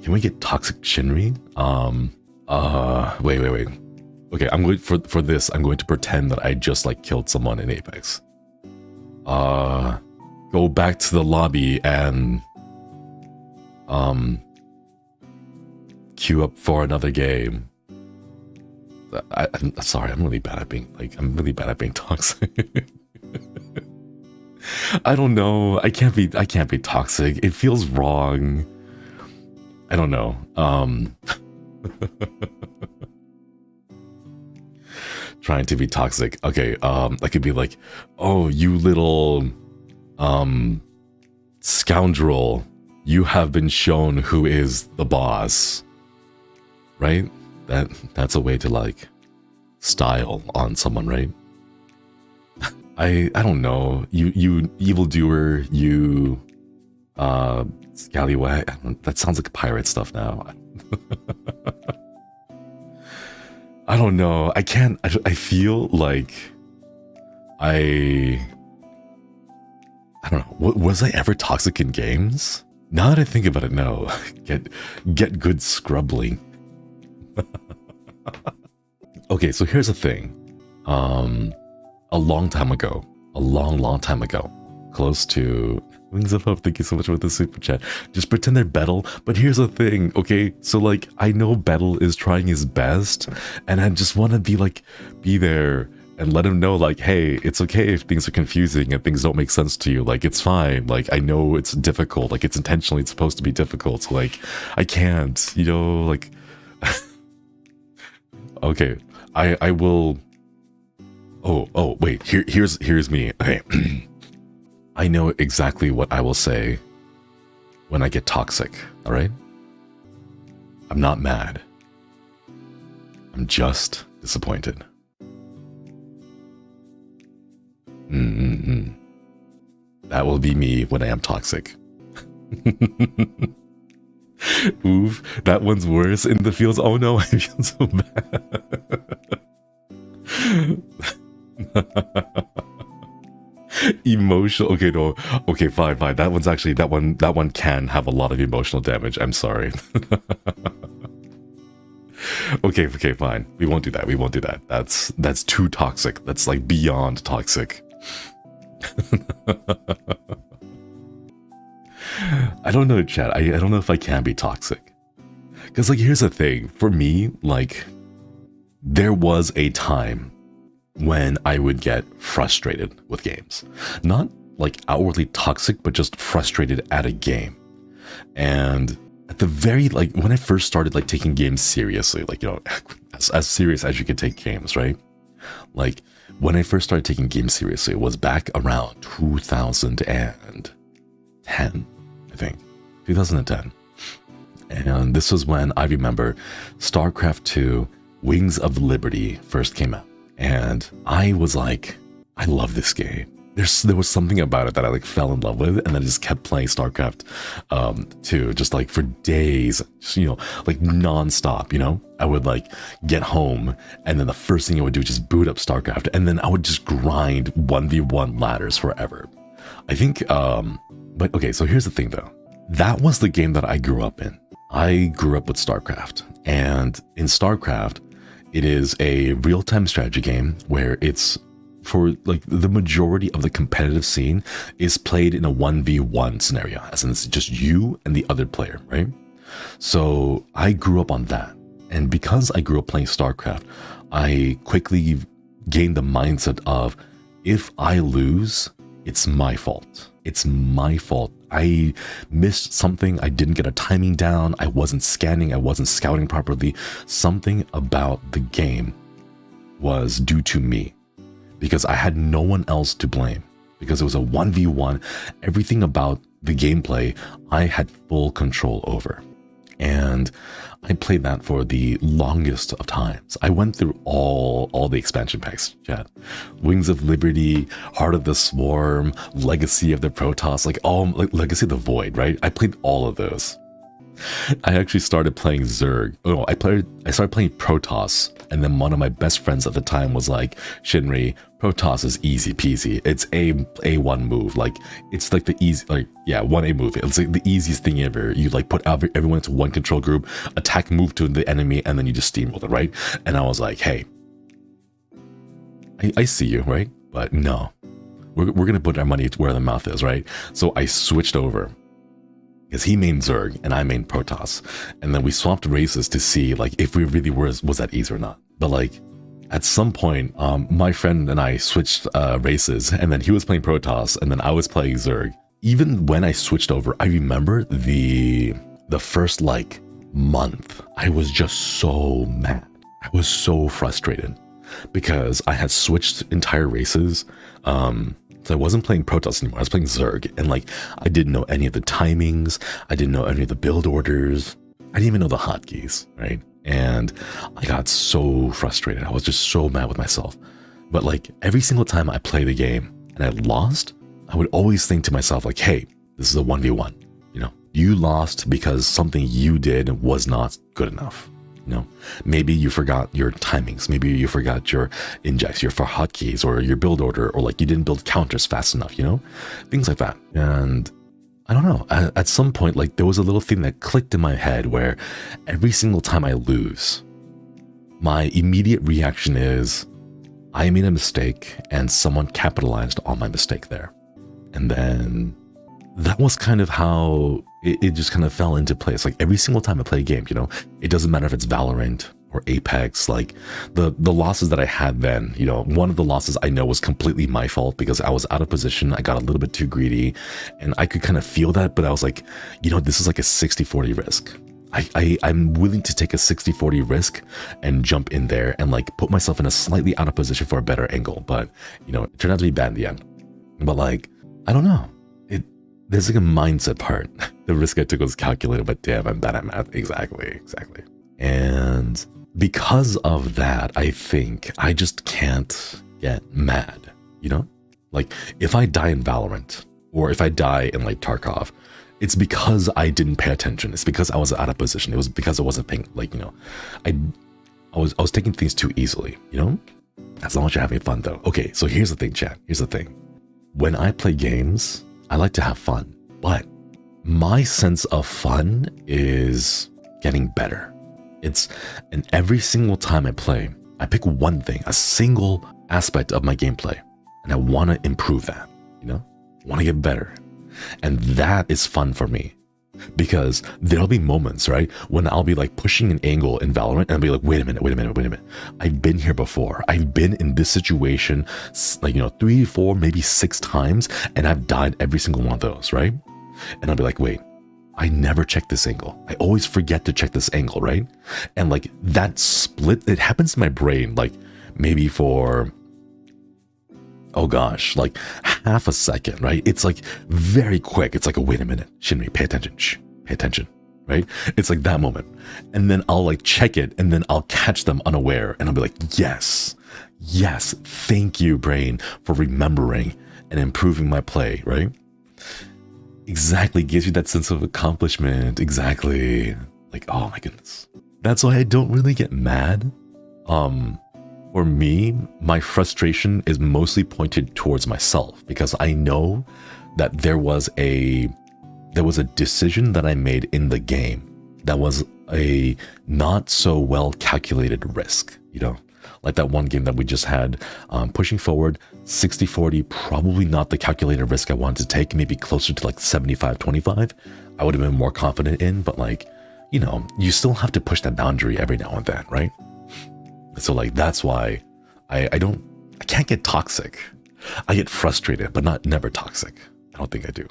Can we get toxic Shinri? Wait. Okay, I'm going for this. I'm going to pretend that I just like killed someone in Apex. Go back to the lobby and queue up for another game. I'm sorry. I'm really bad at being toxic. I don't know. I can't be toxic. It feels wrong. I don't know. Trying to be toxic. Okay, I could be like, oh, you little scoundrel, you have been shown who is the boss. Right? That's a way to like style on someone, right? I don't know. You evildoer, you scallywag. That sounds like pirate stuff now. I don't know. I can't. I feel like I don't know. Was I ever toxic in games? Now that I think about it, no. Get good scrubbling. Okay, so here's the thing. A long time ago, a long time ago, close to Wings of Hope, thank you so much for the super chat. Just pretend they're Bettle, but here's the thing, okay? So like, I know Bettle is trying his best, and I just want to be there and let him know like, hey, it's okay if things are confusing and things don't make sense to you. Like, it's fine. Like, I know it's difficult. Like, it's intentionally supposed to be difficult. So, like, I can't, you know, like... Okay, I will... Oh, wait, here's me. Okay. I know exactly what I will say when I get toxic, all right? I'm not mad. I'm just disappointed. That will be me when I am toxic. Oof, that one's worse in the fields. Oh no, I feel so bad. Emotional. Okay, no. Okay, fine. That one's actually that one can have a lot of emotional damage. I'm sorry. Okay, fine. We won't do that. That's too toxic. That's like beyond toxic. I don't know, chat. I don't know if I can be toxic. Because like, here's the thing. For me, like, there was a time when I would get frustrated with games. Not like outwardly toxic, but just frustrated at a game. And at the very, like, when I first started like taking games seriously, like, you know, as serious as you can take games, right? Like, when I first started taking games seriously, it was back around 2010, I think. 2010. And this was when I remember StarCraft 2 Wings of Liberty first came out. And I was like, I love this game. There was something about it that I like fell in love with, and I just kept playing StarCraft 2, just like for days, you know, like nonstop, you know? I would like get home, and then the first thing I would do is just boot up StarCraft, and then I would just grind 1v1 ladders forever. I think, but okay, so here's the thing though. That was the game that I grew up in. I grew up with StarCraft, and in StarCraft, it is a real-time strategy game where it's for like the majority of the competitive scene is played in a 1v1 scenario, as in it's just you and the other player, right? So I grew up on that. And because I grew up playing StarCraft, I quickly gained the mindset of, if I lose, it's my fault. It's my fault. I missed something. I didn't get a timing down. I wasn't scanning. I wasn't scouting properly. Something about the game was due to me because I had no one else to blame, because it was a 1v1. Everything about the gameplay, I had full control over. And I played that for the longest of times. I went through all the expansion packs, chat. Wings of Liberty, Heart of the Swarm, Legacy of the Protoss, like Legacy of the Void, right? I played all of those. I actually started playing Zerg. Oh, I started playing Protoss, and then one of my best friends at the time was like, Shinri, Protoss is easy peasy. It's A1 move. Like, it's like the easy, like, yeah, 1A move. It's like the easiest thing ever. You like put everyone into one control group, attack move to the enemy, and then you just steamroll it, right? And I was like, hey, I see you, right? But no, we're going to put our money where the mouth is, right? So I switched over. Because he mained Zerg and I mained Protoss. And then we swapped races to see like if we really was that easy or not. But like at some point, my friend and I switched races, and then he was playing Protoss and then I was playing Zerg. Even when I switched over, I remember the first like month, I was just so mad. I was so frustrated because I had switched entire races. So I wasn't playing Protoss anymore. I was playing Zerg, and like I didn't know any of the timings. I didn't know any of the build orders. I didn't even know the hotkeys, right? And I got so frustrated. I was just so mad with myself. But like every single time I play the game and I lost, I would always think to myself like, hey, this is a 1v1. You know, you lost because something you did was not good enough. You know, maybe you forgot your timings, maybe you forgot your injects, your hotkeys, or your build order, or like you didn't build counters fast enough, you know, things like that. And I don't know, at some point, like there was a little thing that clicked in my head where every single time I lose, my immediate reaction is I made a mistake and someone capitalized on my mistake there. And then that was kind of how it just kind of fell into place. Like every single time I play a game, you know, it doesn't matter if it's Valorant or Apex, like the losses that I had then, you know, one of the losses I know was completely my fault because I was out of position. I got a little bit too greedy and I could kind of feel that, but I was like, you know, this is like a 60-40 risk. I'm willing to take a 60-40 risk and jump in there and like put myself in a slightly out of position for a better angle. But, you know, it turned out to be bad in the end. But like, I don't know. There's like a mindset part. The risk I took was calculated, but damn, I'm bad at math. Exactly. And because of that, I think I just can't get mad, you know? Like if I die in Valorant or if I die in like Tarkov, it's because I didn't pay attention. It's because I was out of position. It was because I wasn't paying, like, you know, I was taking things too easily, you know? As long as you're having fun though. Okay, so here's the thing, chat. Here's the thing. When I play games, I like to have fun, but my sense of fun is getting better. And every single time I play, I pick one thing, a single aspect of my gameplay, and I want to improve that, you know? I want to get better. And that is fun for me because there'll be moments, right, when I'll be like pushing an angle in Valorant and I'll be like, wait a minute. I've been here before. I've been in this situation, like, you know, 3, 4, maybe 6 times, and I've died every single one of those, right? And I'll be like, wait, I never check this angle. I always forget to check this angle, right? And like that split, it happens in my brain, like maybe for, oh gosh, like half a second, right? It's like very quick. It's like, oh, wait a minute, Shinri, pay attention. Shh, pay attention, right? It's like that moment. And then I'll like check it and then I'll catch them unaware and I'll be like, yes, thank you, brain, for remembering and improving my play, right? Exactly, gives you that sense of accomplishment. Exactly. Like, oh my goodness. That's why I don't really get mad. For me, my frustration is mostly pointed towards myself because I know that there was a decision that I made in the game that was a not so well calculated risk, you know, like that one game that we just had, pushing forward 60-40, probably not the calculated risk I wanted to take, maybe closer to like 75-25. I would have been more confident in, but like, you know, you still have to push that boundary every now and then, right? So like, that's why I can't get toxic. I get frustrated, but never toxic. I don't think I do.